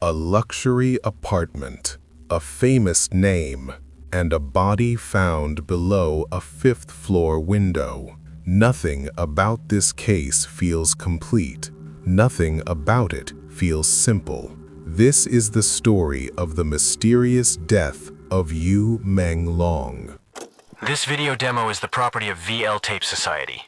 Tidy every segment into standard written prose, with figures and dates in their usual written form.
A luxury apartment, a famous name, and a body found below a fifth-floor window. Nothing about this case feels complete. Nothing about it feels simple. This is the story of the mysterious death of Yu Menglong. This video demo is the property of VL Tape Society.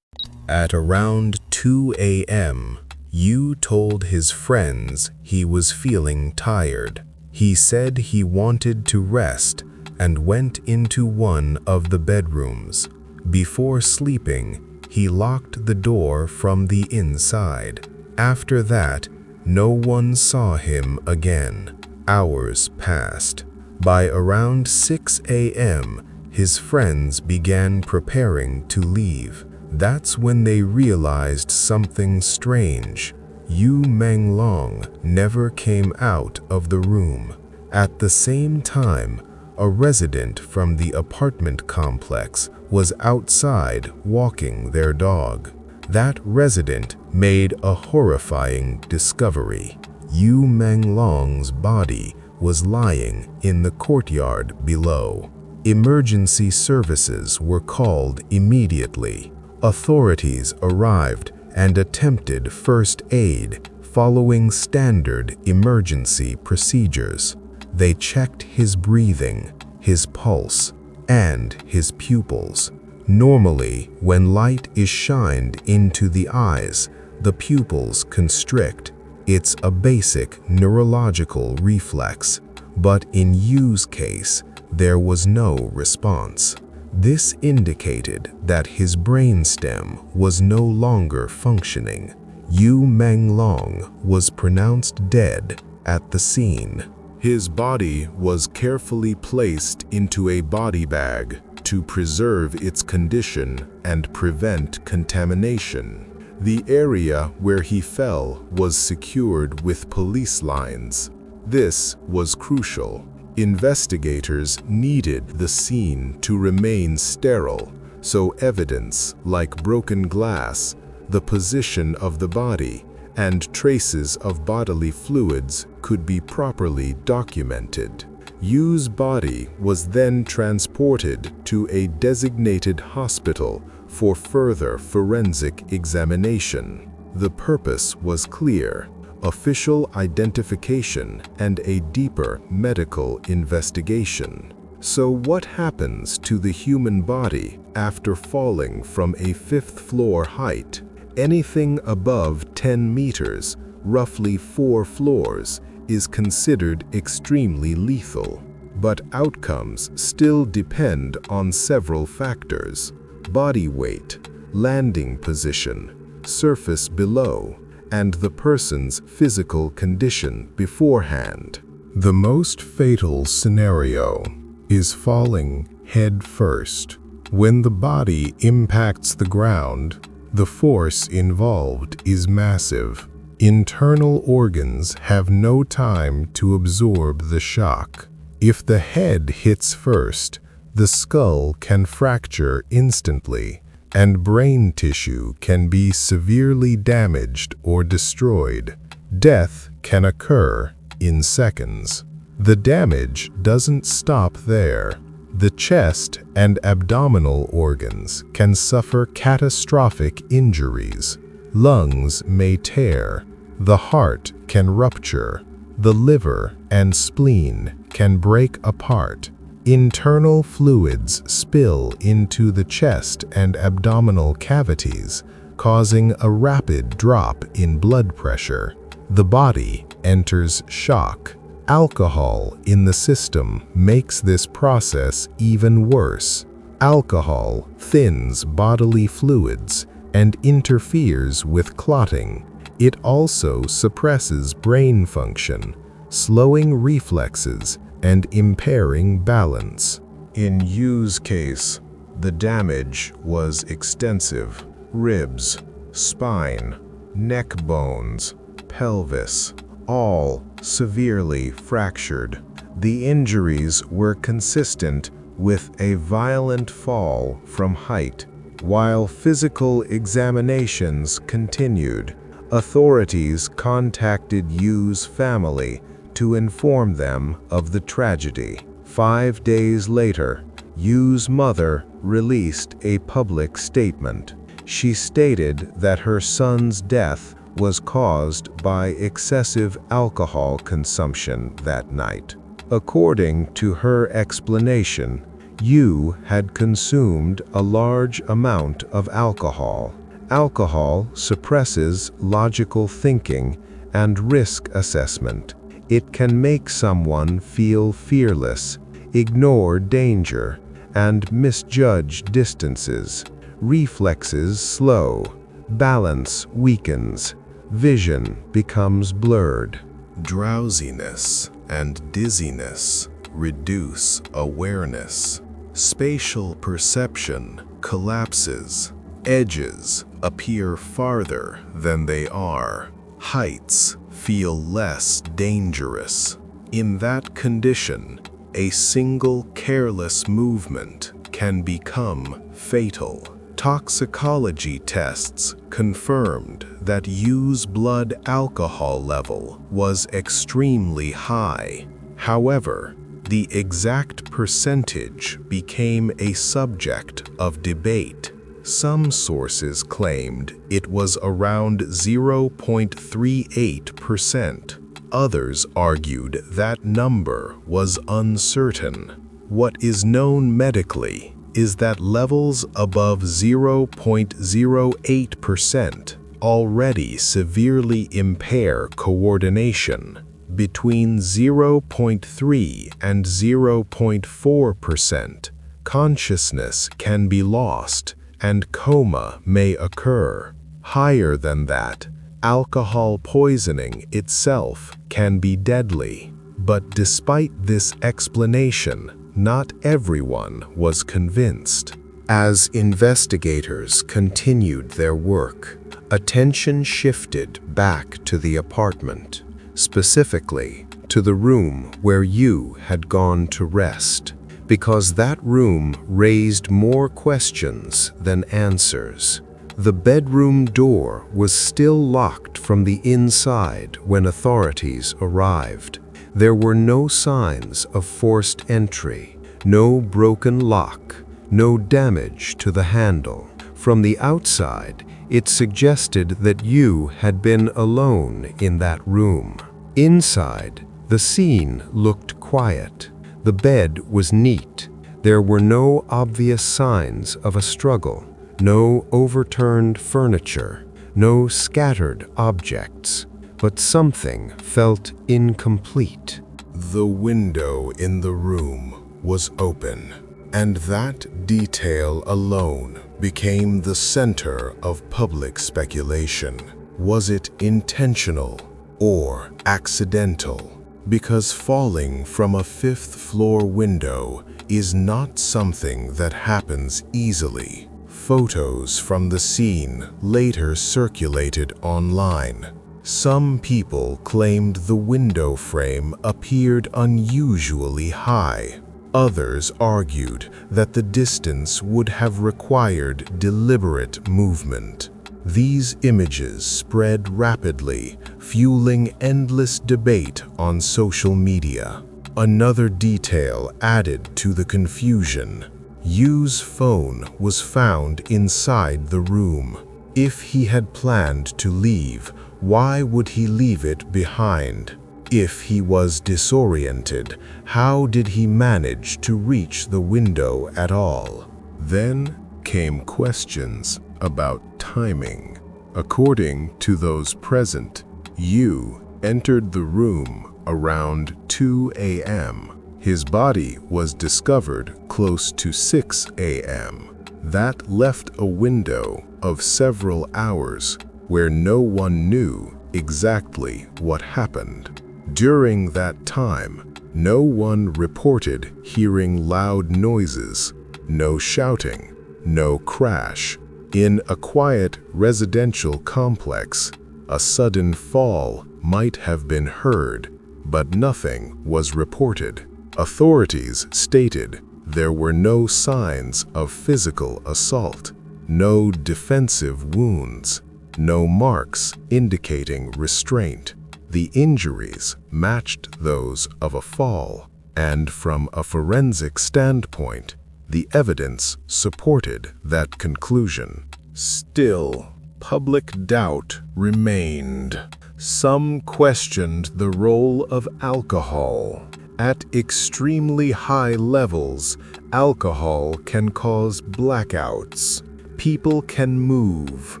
At around 2 a.m., Yu told his friends he was feeling tired. He said he wanted to rest and went into one of the bedrooms. Before sleeping, he locked the door from the inside. After that, no one saw him again. Hours passed. By around 6 a.m., his friends began preparing to leave. That's when they realized something strange. Yu Menglong never came out of the room. At the same time, a resident from the apartment complex was outside walking their dog. That resident made a horrifying discovery. Yu Menglong's body was lying in the courtyard below. Emergency services were called immediately. Authorities arrived and attempted first aid following standard emergency procedures. They checked his breathing, his pulse, and his pupils. Normally, when light is shined into the eyes, the pupils constrict. It's a basic neurological reflex, but in Yu's case, there was no response. This indicated that his brainstem was no longer functioning. Yu Menglong was pronounced dead at the scene. His body was carefully placed into a body bag to preserve its condition and prevent contamination. The area where he fell was secured with police lines. This was crucial. Investigators needed the scene to remain sterile, so evidence like broken glass, the position of the body, and traces of bodily fluids could be properly documented. Yu's body was then transported to a designated hospital for further forensic examination. The purpose was clear: official identification and a deeper medical investigation. So what happens to the human body after falling from a fifth-floor height? Anything above 10 meters, roughly 4 floors, is considered extremely lethal. But outcomes still depend on several factors: body weight, landing position, surface below, and the person's physical condition beforehand. The most fatal scenario is falling head first. When the body impacts the ground, the force involved is massive. Internal organs have no time to absorb the shock. If the head hits first, the skull can fracture instantly, and brain tissue can be severely damaged or destroyed. Death can occur in seconds. The damage doesn't stop there. The chest and abdominal organs can suffer catastrophic injuries. Lungs may tear. The heart can rupture. The liver and spleen can break apart. Internal fluids spill into the chest and abdominal cavities, causing a rapid drop in blood pressure. The body enters shock. Alcohol in the system makes this process even worse. Alcohol thins bodily fluids and interferes with clotting. It also suppresses brain function, slowing reflexes and impairing balance. In Yu's case, the damage was extensive. Ribs, spine, neck bones, pelvis, all severely fractured. The injuries were consistent with a violent fall from height. While physical examinations continued, Authorities contacted Yu's family to inform them of the tragedy. 5 days later, Yu's mother released a public statement. She stated that her son's death was caused by excessive alcohol consumption that night. According to her explanation, Yu had consumed a large amount of alcohol. Alcohol suppresses logical thinking and risk assessment. It can make someone feel fearless, ignore danger, and misjudge distances. Reflexes slow, balance weakens, vision becomes blurred. Drowsiness and dizziness reduce awareness. Spatial perception collapses. Edges appear farther than they are. Heights feel less dangerous. In that condition, a single careless movement can become fatal. Toxicology tests confirmed that Yu's blood alcohol level was extremely high. However, the exact percentage became a subject of debate. Some sources claimed it was around 0.38%. Others argued that number was uncertain. What is known medically is that levels above 0.08% already severely impair coordination. Between 0.3 and 0.4%, consciousness can be lost and coma may occur. Higher than that, alcohol poisoning itself can be deadly. But despite this explanation, not everyone was convinced. As investigators continued their work, attention shifted back to the apartment, specifically to the room where Yu had gone to rest, because that room raised more questions than answers. The bedroom door was still locked from the inside when authorities arrived. There were no signs of forced entry, no broken lock, no damage to the handle. From the outside, it suggested that Yu had been alone in that room. Inside, the scene looked quiet. The bed was neat. There were no obvious signs of a struggle, no overturned furniture, no scattered objects. But something felt incomplete. The window in the room was open, and that detail alone became the center of public speculation. Was it intentional or accidental? Because falling from a fifth-floor window is not something that happens easily. Photos from the scene later circulated online. Some people claimed the window frame appeared unusually high. Others argued that the distance would have required deliberate movement. These images spread rapidly, fueling endless debate on social media. Another detail added to the confusion. Yu's phone was found inside the room. If he had planned to leave, why would he leave it behind? If he was disoriented, how did he manage to reach the window at all? Then came questions about timing. According to those present, Yu entered the room around 2 a.m. His body was discovered close to 6 a.m. That left a window of several hours where no one knew exactly what happened. During that time, no one reported hearing loud noises, no shouting, no crash. In a quiet residential complex, a sudden fall might have been heard, but nothing was reported. Authorities stated there were no signs of physical assault, no defensive wounds. no marks indicating restraint. The injuries matched those of a fall, and from a forensic standpoint, the evidence supported that conclusion. Still, public doubt remained. Some questioned the role of alcohol. At extremely high levels, alcohol can cause blackouts. People can move,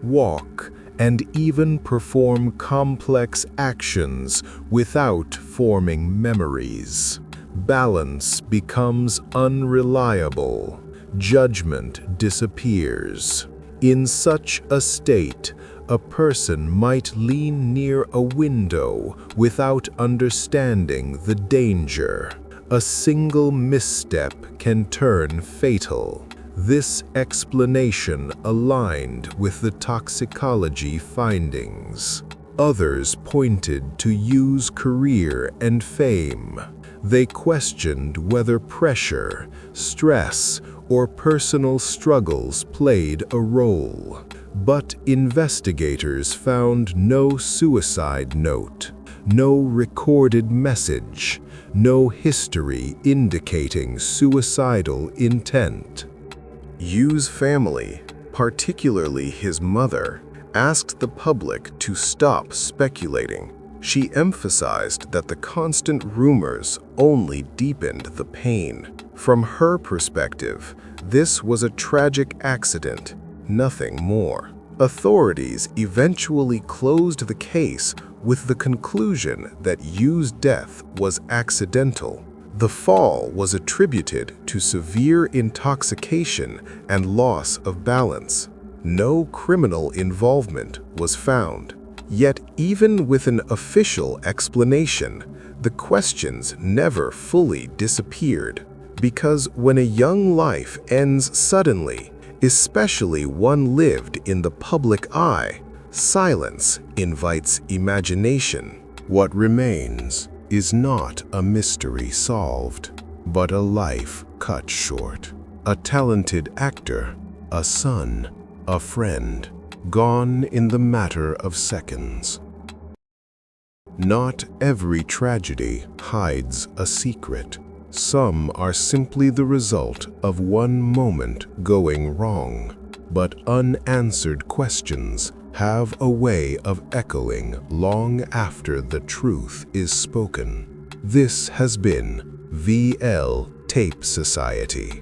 walk, and even perform complex actions without forming memories. Balance becomes unreliable. Judgment disappears. In such a state, a person might lean near a window without understanding the danger. A single misstep can turn fatal. This explanation aligned with the toxicology findings. Others pointed to Yu's career and fame. They questioned whether pressure, stress, or personal struggles played a role. But investigators found no suicide note, no recorded message, no history indicating suicidal intent. Yu's family, particularly his mother, asked the public to stop speculating. She emphasized that the constant rumors only deepened the pain. From her perspective, this was a tragic accident, nothing more. Authorities eventually closed the case with the conclusion that Yu's death was accidental. The fall was attributed to severe intoxication and loss of balance. No criminal involvement was found. Yet even with an official explanation, the questions never fully disappeared. Because when a young life ends suddenly, especially one lived in the public eye, silence invites imagination. What remains is not a mystery solved, but a life cut short. A talented actor, a son, a friend, gone in the matter of seconds. Not every tragedy hides a secret. Some are simply the result of one moment going wrong. But unanswered questions have a way of echoing long after the truth is spoken. This has been VL Tape Society.